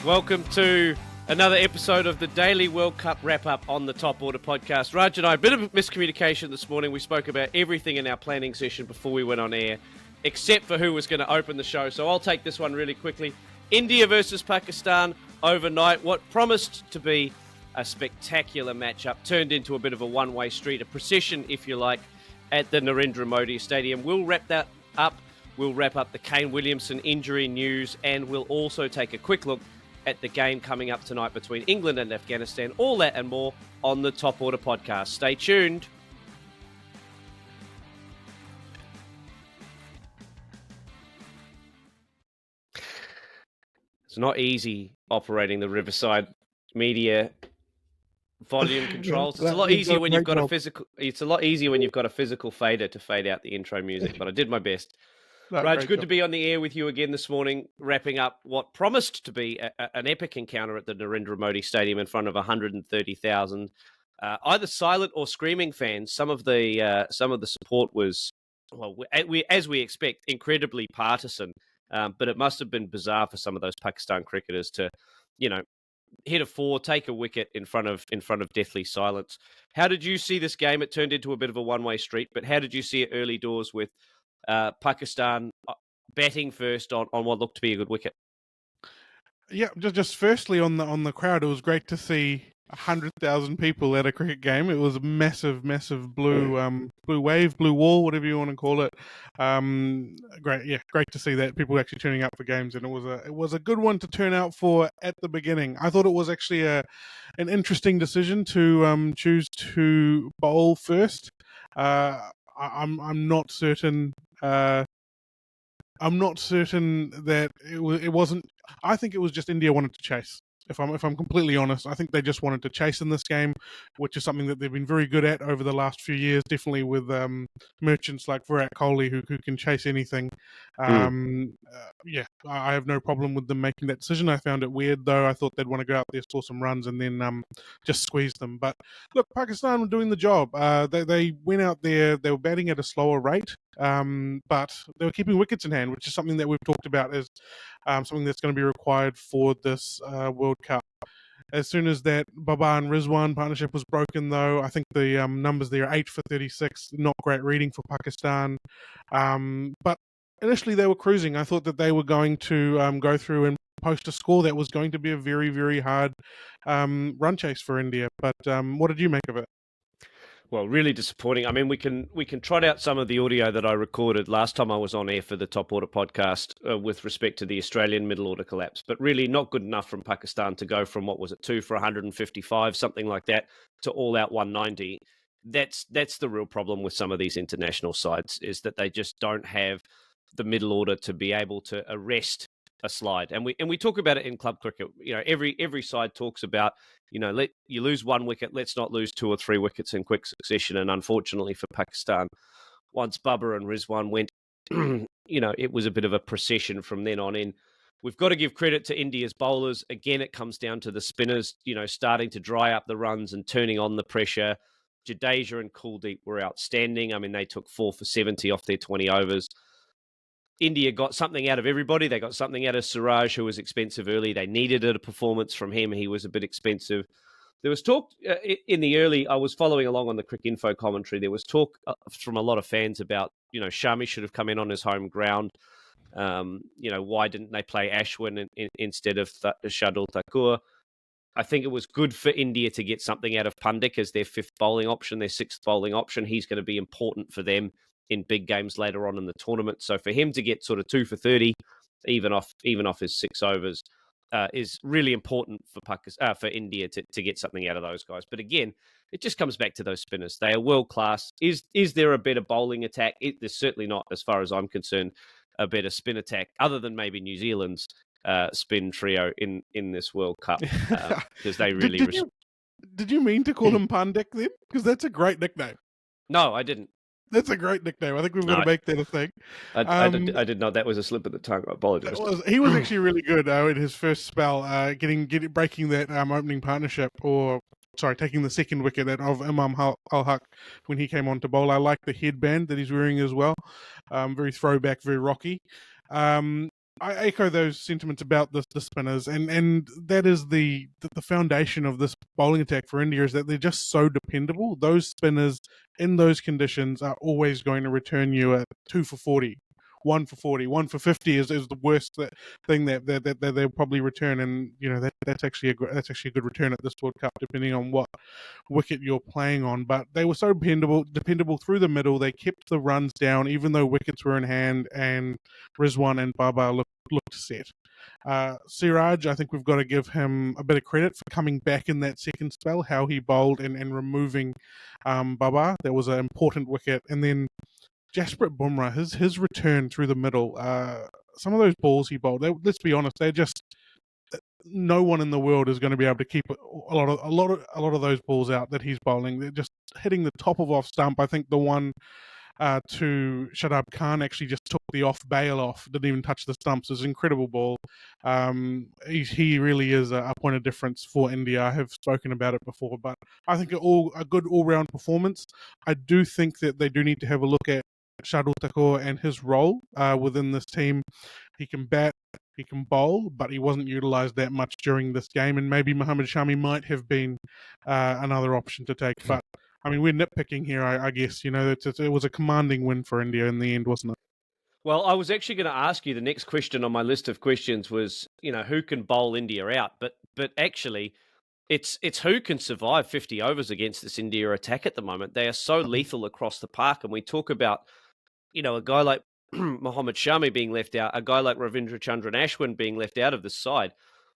Welcome to another episode of the Daily World Cup wrap-up on the Top Order podcast. Raj and I, a bit of miscommunication this morning. We spoke about everything in our planning session before we went on air, except for who was going to open the show. So I'll take this one really quickly. India versus Pakistan overnight. What promised to be a spectacular matchup turned into a bit of a one-way street, a procession, if you like, at the Narendra Modi Stadium. We'll wrap that up. We'll wrap up the Kane Williamson injury news, and we'll also take a quick look at the game coming up tonight between England and Afghanistan. All that and more on the Top Order podcast. Stay tuned. It's not easy operating the Riverside Media volume controls. It's a lot easier when you've got a physical. It's a lot easier when you've got a physical fader to fade out the intro music. But I did my best. Raj, good to be on the air with you again this morning, wrapping up what promised to be an epic encounter at the Narendra Modi Stadium in front of 130,000, either silent or screaming fans. Some of the support was, well, as we expect, incredibly partisan. But it must have been bizarre for some of those Pakistan cricketers to, hit a four, take a wicket in front of deathly silence. How did you see this game? It turned into a bit of a one-way street, but how did you see it early doors with Pakistan batting first on what looked to be a good wicket? Yeah, just firstly on the crowd, it was great to see 100,000 people at a cricket game. It was a massive blue wave, blue wall, whatever you want to call it. Great to see that people actually turning up for games, and it was a good one to turn out for at the beginning. I thought it was actually an interesting decision to choose to bowl first. I'm not certain. I'm not certain that it wasn't. I think it was just India wanted to chase. If I'm completely honest, I think they just wanted to chase in this game, which is something that they've been very good at over the last few years. Definitely with merchants like Virat Kohli who can chase anything. I have no problem with them making that decision. I found it weird though. I thought they'd want to go out there, score some runs, and then just squeeze them. But look, Pakistan were doing the job. They went out there. They were batting at a slower rate, but they were keeping wickets in hand, which is something that we've talked about as something that's going to be required for this World Cup. As soon as that Babar and Rizwan partnership was broken, though, I think the numbers there are 8 for 36, not great reading for Pakistan. But initially they were cruising. I thought that they were going to go through and post a score that was going to be a very, very hard run chase for India. But what did you make of it? Well, really disappointing. I mean, we can trot out some of the audio that I recorded last time I was on air for the Top Order podcast with respect to the Australian middle order collapse, but really not good enough from Pakistan to go from, what was it, 2 for 155, something like that, to all out 190. That's the real problem with some of these international sides, is that they just don't have the middle order to be able to arrest a slide. And we talk about it in club cricket. Every side talks about, let you lose one wicket, let's not lose 2 or 3 wickets in quick succession. And unfortunately for Pakistan, once Babar and Rizwan went, it was a bit of a procession from then on in. We've got to give credit to India's bowlers. Again, it comes down to the spinners, starting to dry up the runs and turning on the pressure. Jadeja and Kuldeep were outstanding. I mean, they took 4 for 70 off their 20 overs. India got something out of everybody. They got something out of Siraj, who was expensive early. They needed a performance from him. He was a bit expensive. There was talk in the early, I was following along on the Crick Info commentary. There was talk from a lot of fans about, Shami should have come in on his home ground. Why didn't they play Ashwin instead of Shardul Thakur? I think it was good for India to get something out of Pandit as their 5th bowling option, their 6th bowling option. He's going to be important for them in big games later on in the tournament. So for him to get sort of 2 for 30, even off his 6 overs, is really important for India to get something out of those guys. But again, it just comes back to those spinners. They are world class. Is there a better bowling attack? There's certainly not, as far as I'm concerned, a better spin attack other than maybe New Zealand's spin trio in this World Cup, because they really. Did you mean to call him Pandit then? Because that's a great nickname. No, I didn't. That's a great nickname. I think we've got to make that a thing. I did not. That was a slip of the tongue. I apologize. He was actually really good in his first spell, breaking that opening partnership, taking the second wicket of Imam Al-Haq when he came on to bowl. I like the headband that he's wearing as well. Very throwback, very rocky. I echo those sentiments about the spinners, and that is the foundation of this bowling attack for India, is that they're just so dependable. Those spinners in those conditions are always going to return you a 2 for 40, 1 for 40, 1 for 50 is the worst thing that they'll probably return, and that's actually a good return at this World Cup, depending on what wicket you're playing on. But they were so dependable through the middle. They kept the runs down, even though wickets were in hand, and Rizwan and Babar looked set. Siraj, I think we've got to give him a bit of credit for coming back in that second spell, how he bowled and removing Babar. That was an important wicket. And then Jasprit Bumrah, his return through the middle, some of those balls he bowled, let's be honest, they're just, no one in the world is going to be able to keep a lot of those balls out that he's bowling. They're just hitting the top of off stump. I think the one to Shadab Khan actually just took the off bail off, didn't even touch the stumps. It's an incredible ball. He really is a point of difference for India. I have spoken about it before, but I think a good all-round performance. I do think that they do need to have a look at Shardul Thakur and his role within this team. He can bat, he can bowl, but he wasn't utilised that much during this game, and maybe Mohammad Shami might have been another option to take. But I mean, we're nitpicking here, I guess. It was a commanding win for India in the end, wasn't it? Well, I was actually going to ask you, the next question on my list of questions was, who can bowl India out? But actually, it's who can survive 50 overs against this India attack at the moment. They are so lethal across the park, and we talk about, a guy like Mohammad Shami being left out, a guy like Ravindra Chandran Ashwin being left out of the side.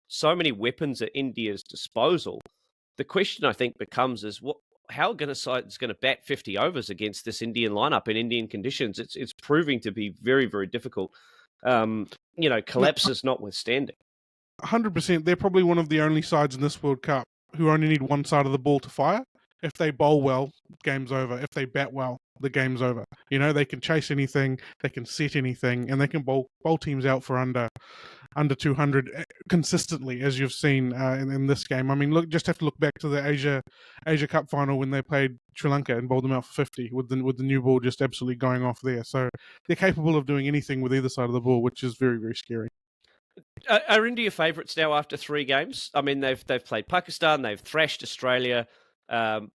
So many weapons at India's disposal. The question, I think, becomes is how a side is going to bat 50 overs against this Indian lineup in Indian conditions? It's proving to be very, very difficult. Collapses notwithstanding. 100%. They're probably one of the only sides in this World Cup who only need one side of the ball to fire. If they bowl well, game's over. If they bat well, the game's over. They can chase anything, they can set anything, and they can bowl teams out for under 200 consistently, as you've seen in this game. I mean, just have to look back to the Asia Cup final when they played Sri Lanka and bowled them out for 50 with the new ball just absolutely going off there. So they're capable of doing anything with either side of the ball, which is very, very scary. Are India favourites now after 3 games? I mean, they've played Pakistan, they've thrashed Australia.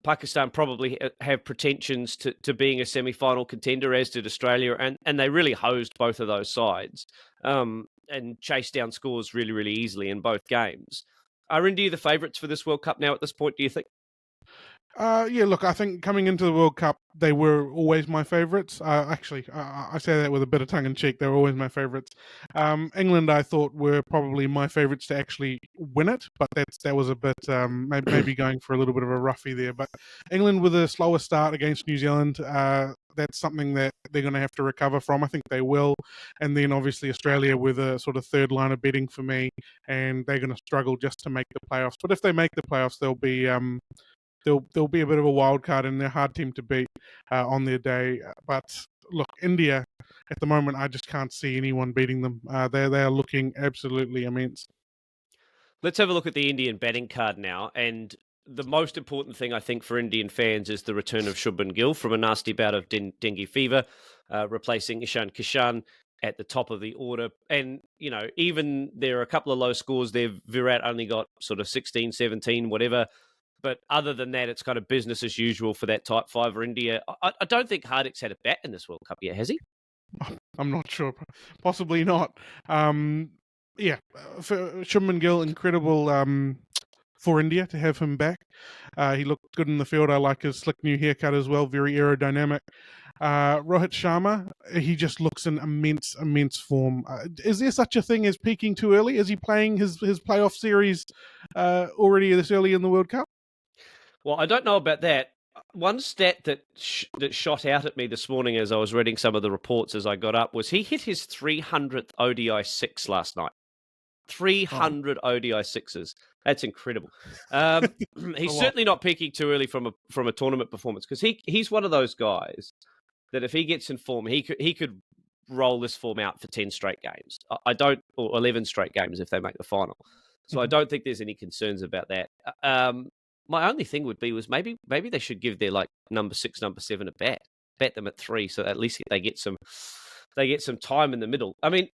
Pakistan probably have pretensions to being a semi-final contender, as did Australia, and they really hosed both of those sides and chased down scores really, really easily in both games. Are India the favourites for this World Cup now at this point, do you think? Yeah, look, I think coming into the World Cup, they were always my favourites. Actually, I say that with a bit of tongue-in-cheek. They were always my favourites. England, I thought, were probably my favourites to actually win it, but that was a bit maybe going for a little bit of a roughie there. But England with a slower start against New Zealand, that's something that they're going to have to recover from. I think they will. And then obviously Australia with a sort of third line of betting for me, and they're going to struggle just to make the playoffs. But if they make the playoffs, they'll be there'll be a bit of a wild card, and they're a hard team to beat on their day. But look, India at the moment, I just can't see anyone beating them. They are looking absolutely immense. Let's have a look at the Indian batting card now. And the most important thing, I think, for Indian fans is the return of Shubman Gill from a nasty bout of dengue fever, replacing Ishan Kishan at the top of the order. And, even there are a couple of low scores there. Virat only got sort of 16, 17, whatever. But other than that, it's kind of business as usual for that type 5 for India. I don't think Hardik's had a bat in this World Cup yet, has he? I'm not sure. Possibly not. Yeah, for Shubman Gill, incredible for India to have him back. He looked good in the field. I like his slick new haircut as well, very aerodynamic. Rohit Sharma, he just looks in immense form. Is there such a thing as peaking too early? Is he playing his playoff series already this early in the World Cup? Well, I don't know about that. One stat that shot out at me this morning as I was reading some of the reports as I got up was he hit his 300th ODI 6 last night. 300 ODI 6s. That's incredible. He's certainly not peaking too early from a tournament performance, because he's one of those guys that if he gets in form, he could roll this form out for 10 straight games. Or 11 straight games if they make the final. So I don't think there's any concerns about that. My only thing would be maybe they should give their number 6, number 7 a bat them at 3, so at least they get some time in the middle. I mean,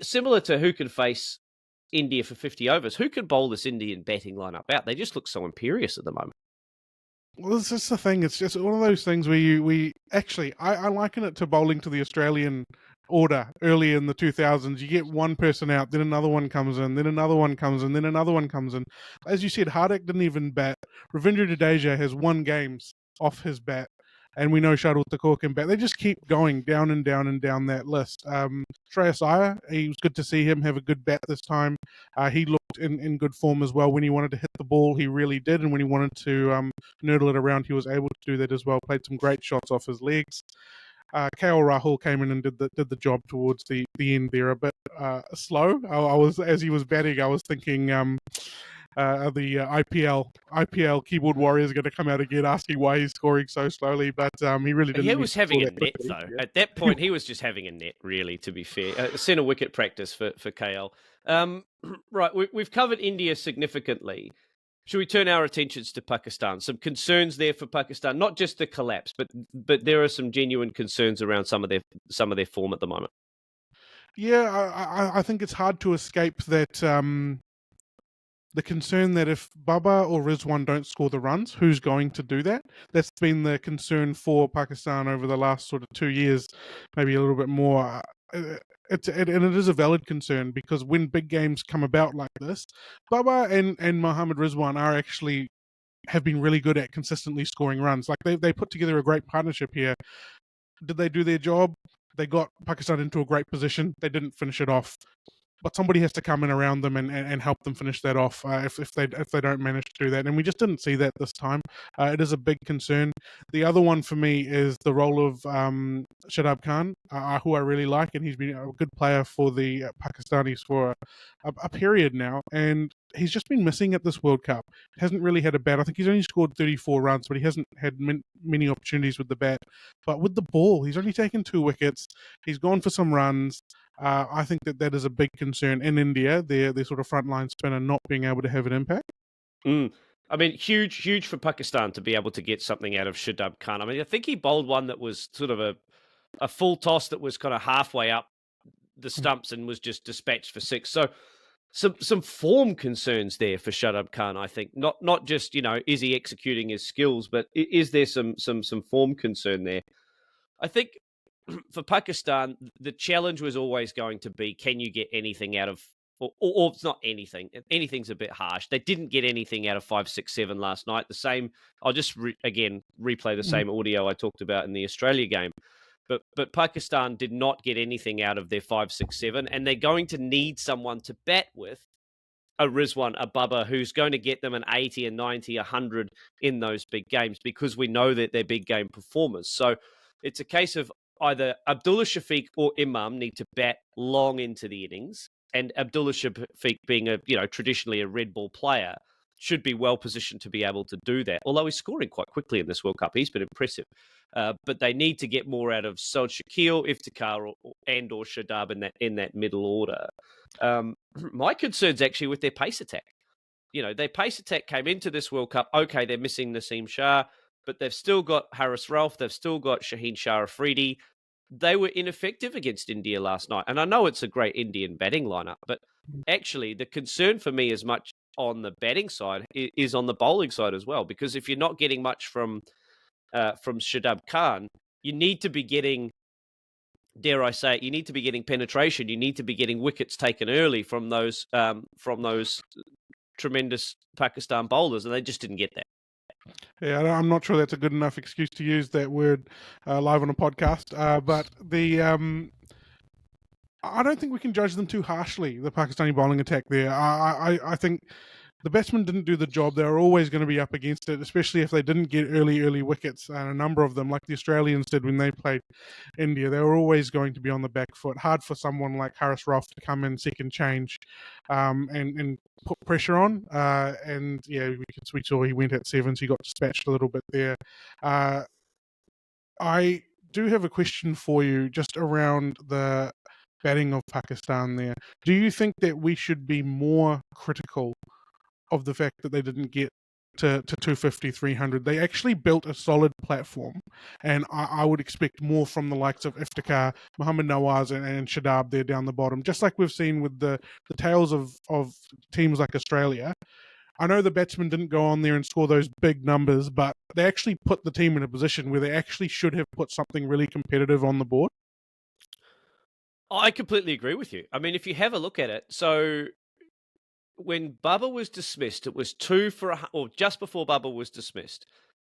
similar to who can face India for 50 overs. Who can bowl this Indian batting lineup out? They just look so imperious at the moment. Well, this is the thing. It's just one of those things where I liken it to bowling to the Australian order early in the 2000s. You get one person out, then another one comes in, then another one comes in, then another one comes in. As you said, Hardik didn't even bat. Ravindra Jadeja has won games off his bat, and we know Shardul Thakur can bat. They just keep going down and down and down that list. Shreyas Iyer, it was good to see him have a good bat this time. He looked in good form as well. When he wanted to hit the ball, he really did, and when he wanted to nurdle it around, he was able to do that as well. Played some great shots off his legs. KL Rahul came in and did the job towards the end there, a bit slow. I was, as he was batting, I was thinking the IPL keyboard warrior is going to come out again asking why he's scoring so slowly, but he really didn't. He was having a net quickly, though. Yeah. At that point, he was just having a net. Really, to be fair, centre wicket practice for KL. Right, we've covered India significantly. Should we turn our attentions to Pakistan? Some concerns there for Pakistan, not just the collapse, but there are some genuine concerns around some of their form at the moment. Yeah, I think it's hard to escape that the concern that if Babar or Rizwan don't score the runs, who's going to do that? That's been the concern for Pakistan over the last sort of 2 years, maybe a little bit more. And it is a valid concern because when big games come about like this, Babar and Mohammad Rizwan have been really good at consistently scoring runs. Like they put together a great partnership here. Did they do their job? They got Pakistan into a great position. They didn't finish it off, but somebody has to come in around them and help them finish that off if they don't manage to do that. And we just didn't see that this time. It is a big concern. The other one for me is the role of Shadab Khan, who I really like, and he's been a good player for the Pakistanis for a period now. And he's just been missing at this World Cup. Hasn't really had a bat. I think he's only scored 34 runs, but he hasn't had many opportunities with the bat. But with the ball, he's only taken 2 wickets. He's gone for some runs. I think that is a big concern in India, their sort of frontline spinner not being able to have an impact. I mean, huge for Pakistan to be able to get something out of Shadab Khan. I mean, I think he bowled one that was sort of a full toss that was kind of halfway up the stumps and was just dispatched for 6. So some form concerns there for Shadab Khan, I think. Not just, is he executing his skills, but is there some form concern there? I think for Pakistan, the challenge was always going to be, can you get anything out of, or it's not anything. Anything's a bit harsh. They didn't get anything out of 5, 6, 7 last night. The same, I'll just replay the same audio I talked about in the Australia game. But Pakistan did not get anything out of their 5, 6, 7, and they're going to need someone to bat with, a Rizwan, a Babar, who's going to get them an 80, a 90, 100 in those big games, because we know that they're big game performers. So it's a case of either Abdullah Shafiq or Imam need to bat long into the innings, and Abdullah Shafiq, being traditionally a red ball player, should be well positioned to be able to do that. Although he's scoring quite quickly in this World Cup, he's been impressive. But they need to get more out of Saud Shakil, Iftikhar, or Shadab in that middle order. My concern's actually with their pace attack. Their pace attack came into this World Cup. Okay, they're missing Naseem Shah, but they've still got Haris Rauf. They've still got Shaheen Shah Africa. They were ineffective against India last night. And I know it's a great Indian batting lineup, but actually the concern for me, as much on the batting side, is on the bowling side as well. Because if you're not getting much from Shadab Khan, you need to be getting, dare I say it, you need to be getting penetration. You need to be getting wickets taken early from those tremendous Pakistan bowlers, and they just didn't get that. Yeah, I'm not sure that's a good enough excuse to use that word live on a podcast. But I don't think we can judge them too harshly, the Pakistani bowling attack there. I think the batsmen didn't do the job. They were always going to be up against it, especially if they didn't get early wickets. And a number of them, like the Australians did when they played India, they were always going to be on the back foot. Hard for someone like Haris Rauf to come in second change and put pressure on. And yeah, we saw he went at 7, so he got dispatched a little bit there. I do have a question for you just around the batting of Pakistan there. Do you think that we should be more critical of the fact that they didn't get to 250, 300. They actually built a solid platform, and I would expect more from the likes of Iftikhar, Mohammad Nawaz, and Shadab there down the bottom, just like we've seen with the tails of teams like Australia. I know the batsmen didn't go on there and score those big numbers, but they actually put the team in a position where they actually should have put something really competitive on the board. I completely agree with you. I mean, if you have a look at it, so when Babar was dismissed, it was or just before Babar was dismissed,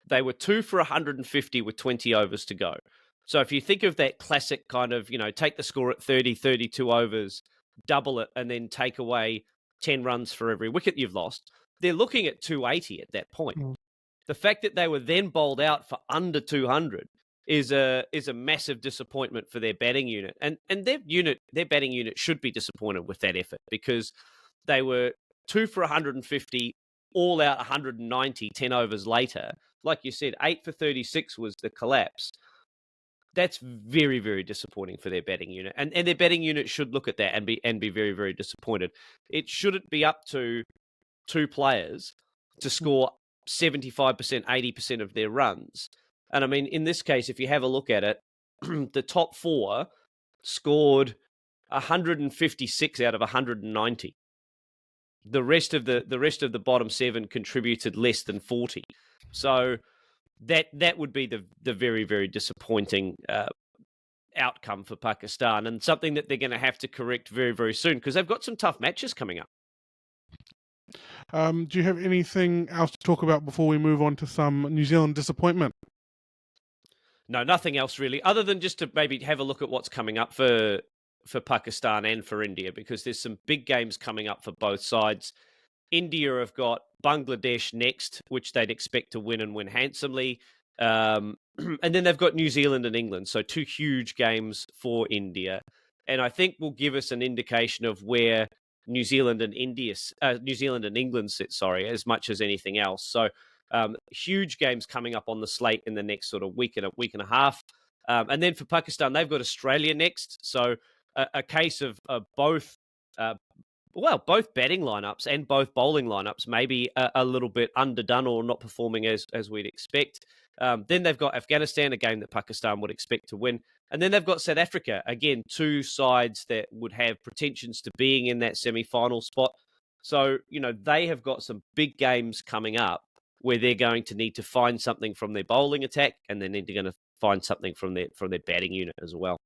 they were 2 for 150 with 20 overs to go. So if you think of that classic kind of, take the score at 30, 32 overs, double it, and then take away 10 runs for every wicket you've lost, they're looking at 280 at that point. The fact that they were then bowled out for under 200 is a massive disappointment for their batting unit. And their batting unit should be disappointed with that effort, because they were 2 for 150, all out 190, 10 overs later. Like you said, 8 for 36 was the collapse. That's very, very disappointing for their batting unit. And their batting unit should look at that and be very, very disappointed. It shouldn't be up to two players to score 75%, 80% of their runs. And I mean, in this case, if you have a look at it, the top four scored 156 out of 190. The rest of the bottom seven contributed less than 40. So that would be the very, very disappointing outcome for Pakistan, and something that they're going to have to correct very, very soon, because they've got some tough matches coming up. Do you have anything else to talk about before we move on to some New Zealand disappointment? No, nothing else really, other than just to maybe have a look at what's coming up for Pakistan and for India, because there's some big games coming up for both sides. India have got Bangladesh next, which they'd expect to win and win handsomely. And then they've got New Zealand and England. So 2 huge games for India. And I think will give us an indication of where New Zealand and England sit, as much as anything else. So huge games coming up on the slate in the next sort of week and a half. And then for Pakistan, they've got Australia next. So a case of both batting lineups and both bowling lineups maybe a little bit underdone or not performing as we'd expect. Then they've got Afghanistan, a game that Pakistan would expect to win. And then they've got South Africa, again, 2 sides that would have pretensions to being in that semi-final spot. So, they have got some big games coming up where they're going to need to find something from their bowling attack, and they're going to find something from their batting unit as well.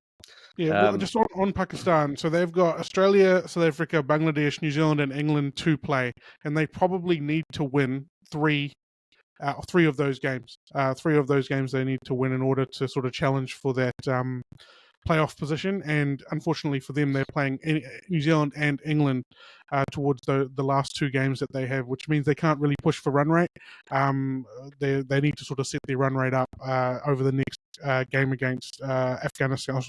Yeah, well, just on Pakistan, so they've got Australia, South Africa, Bangladesh, New Zealand, and England to play, and they probably need to win three of those games. 3 of those games they need to win in order to sort of challenge for that playoff position. And unfortunately for them, they're playing New Zealand and England towards the last 2 games that they have, which means they can't really push for run rate. They need to sort of set their run rate up over the next game against Afghanistan.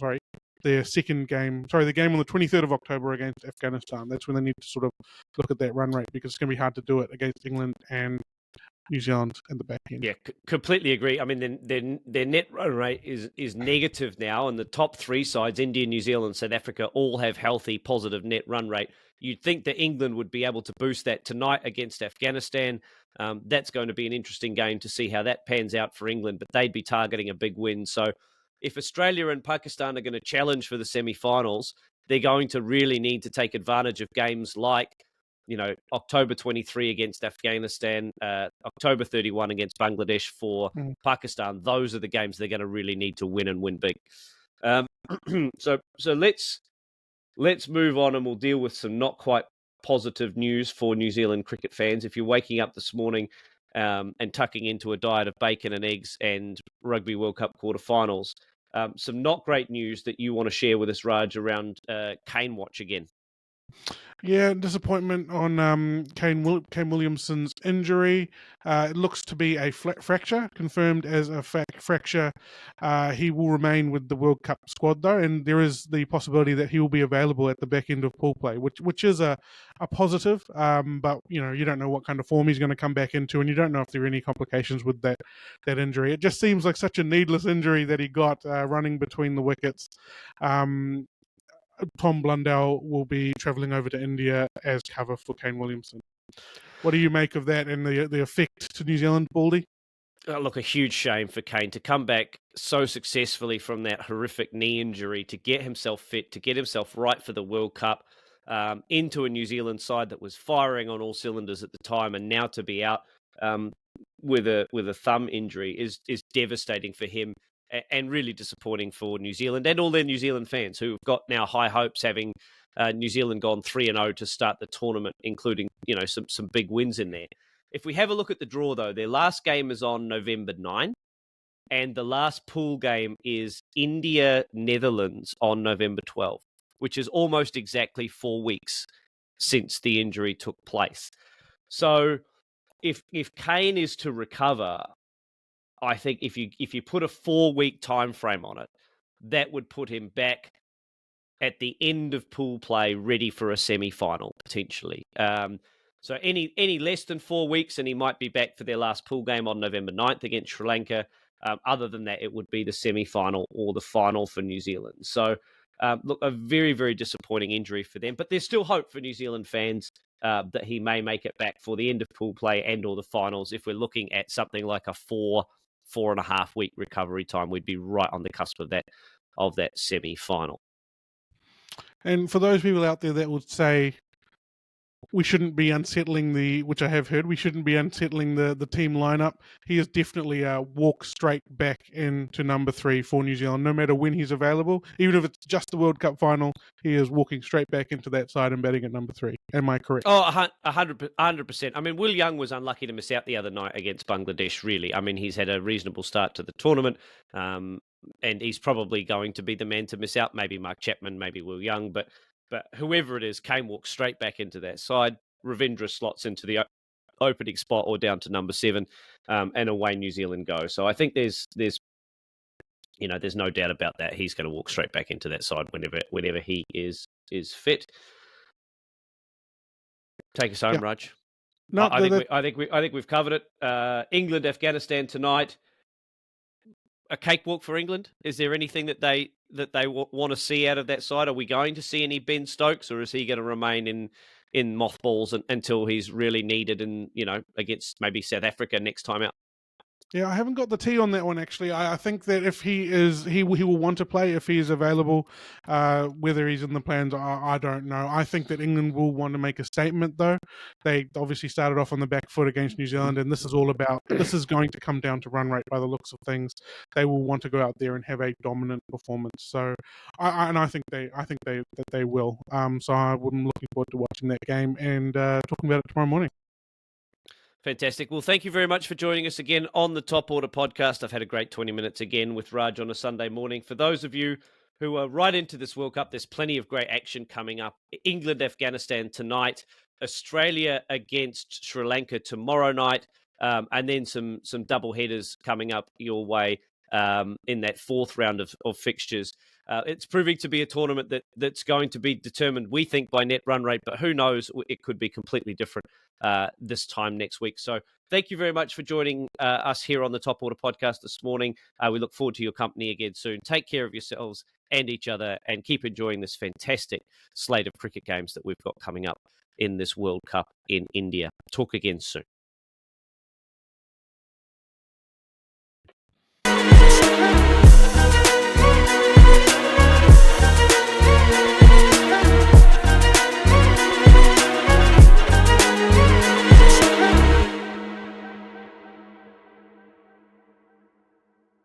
Their second game, the game on the 23rd of October against Afghanistan. That's when they need to sort of look at that run rate, because it's going to be hard to do it against England and New Zealand in the back end. Yeah, completely agree. I mean, their net run rate is negative now, and the top 3 sides, India, New Zealand, South Africa, all have healthy, positive net run rate. You'd think that England would be able to boost that tonight against Afghanistan. That's going to be an interesting game to see how that pans out for England, but they'd be targeting a big win. So if Australia and Pakistan are going to challenge for the semi-finals, they're going to really need to take advantage of games like, October 23 against Afghanistan, October 31 against Bangladesh for Pakistan. Those are the games they're going to really need to win and win big. So let's move on, and we'll deal with some not quite positive news for New Zealand cricket fans. If you're waking up this morning and tucking into a diet of bacon and eggs and Rugby World Cup quarterfinals, some not great news that you want to share with us, Raj, around Kane Watch again. Yeah, disappointment on Kane Williamson's injury. It looks to be a fracture, confirmed as a fracture. He will remain with the World Cup squad, though, and there is the possibility that he will be available at the back end of pool play, which is a positive. But you don't know what kind of form he's going to come back into, and you don't know if there are any complications with that injury. It just seems like such a needless injury that he got running between the wickets. Tom Blundell will be travelling over to India as cover for Kane Williamson. What do you make of that and the effect to New Zealand, Baldy? Look, a huge shame for Kane to come back so successfully from that horrific knee injury, to get himself fit, to get himself right for the World Cup, into a New Zealand side that was firing on all cylinders at the time, and now to be out um, with a thumb injury is devastating for him, and really disappointing for New Zealand and all their New Zealand fans who've got now high hopes, having New Zealand gone 3-0 to start the tournament, including some big wins in there. If we have a look at the draw, though, their last game is on November 9, and the last pool game is India-Netherlands on November 12, which is almost exactly 4 weeks since the injury took place. So if Kane is to recover, I think if you put a 4-week time frame on it, that would put him back at the end of pool play, ready for a semi-final, potentially. So any less than 4 weeks, and he might be back for their last pool game on November 9th against Sri Lanka. Other than that, it would be the semi-final or the final for New Zealand. So, look, a very, very disappointing injury for them. But there's still hope for New Zealand fans that he may make it back for the end of pool play and or the finals. If we're looking at something like a 4.5 week recovery time, we'd be right on the cusp of that semi-final. And for those people out there that would say we shouldn't be unsettling which I have heard, we shouldn't be unsettling the team lineup, he is definitely walk straight back into number 3 for New Zealand, no matter when he's available. Even if it's just the World Cup final, he is walking straight back into that side and batting at number 3. Am I correct? Oh, 100%. I mean, Will Young was unlucky to miss out the other night against Bangladesh, really. I mean, he's had a reasonable start to the tournament, and he's probably going to be the man to miss out. Maybe Mark Chapman, maybe Will Young, but whoever it is, Kane walks straight back into that side. Ravindra slots into the opening spot or down to number 7, and away New Zealand go. So I think there's no doubt about that. He's going to walk straight back into that side whenever he is fit. Take us home, Yeah. Raj. No, I think we've covered it. England, Afghanistan tonight. A cakewalk for England. Is there anything that they want to see out of that side? Are we going to see any Ben Stokes, or is he going to remain in mothballs until he's really needed, and against maybe South Africa next time out? Yeah, I haven't got the tea on that one, actually. I think that if he will want to play if he is available. Whether he's in the plans, I don't know. I think that England will want to make a statement, though. They obviously started off on the back foot against New Zealand, and this is going to come down to run rate by the looks of things. They will want to go out there and have a dominant performance. So, I think they will. So I'm looking forward to watching that game and talking about it tomorrow morning. Fantastic. Well, thank you very much for joining us again on the Top Order podcast. I've had a great 20 minutes again with Raj on a Sunday morning. For those of you who are right into this World Cup, there's plenty of great action coming up. England, Afghanistan tonight, Australia against Sri Lanka tomorrow night, and then some double headers coming up your way in that 4th round of fixtures. It's proving to be a tournament that's going to be determined, we think, by net run rate, but who knows? It could be completely different this time next week. So thank you very much for joining us here on the Top Order podcast this morning. We look forward to your company again soon. Take care of yourselves and each other, and keep enjoying this fantastic slate of cricket games that we've got coming up in this World Cup in India. Talk again soon.